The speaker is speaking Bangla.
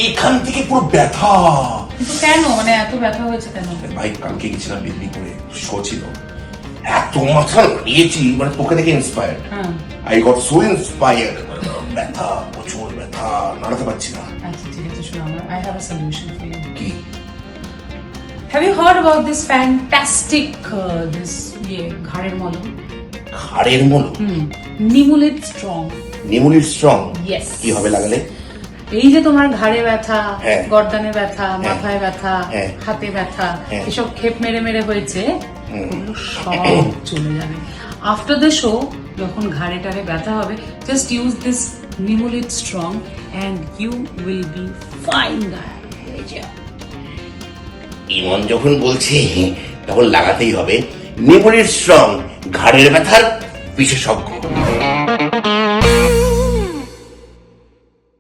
এখান থেকে পুরো ব্যথা। কিন্তু কেন, মানে এত ব্যথা হয়েছে কেন? ভাই কালকে গেছিলাম মেদিনীপুরে, শো ছিল, এত মাথা নিয়েছি, মানে তোকে দেখে inspired. I got so inspired. ব্যথা, প্রচুর ব্যথা, নাড়াতে পারছি না। আচ্ছা ঠিক আছে, শোনো, I have a solution for you. কি? Have you heard about this fantastic this ঘাড়ের মলম? ঘাড়ের মলম? নিমুলিট স্ট্রং। নিমুলিট স্ট্রং? Yes. কি হবে লাগালে? এই যে তোমার ঘাড়ে ব্যথা, হ্যাঁ, গর্দানে ব্যথা, মাথায় ব্যথা, হ্যাঁ, হাতে ব্যথা, হ্যাঁ, এসব খেপ মেরে মেরে হয়েছে, ওগুলো সব চলে যাবে। আফটার দ্য শো যখন ঘাড়ে টাড়ে ব্যথা হবে, just use this Nimulid strong and you will be fine guy. Emon যখন বলছে তখন লাগাতেই হবে। নিমুলিট স্ট্রং, ঘাড়ের ব্যথার বিশেষজ্ঞ।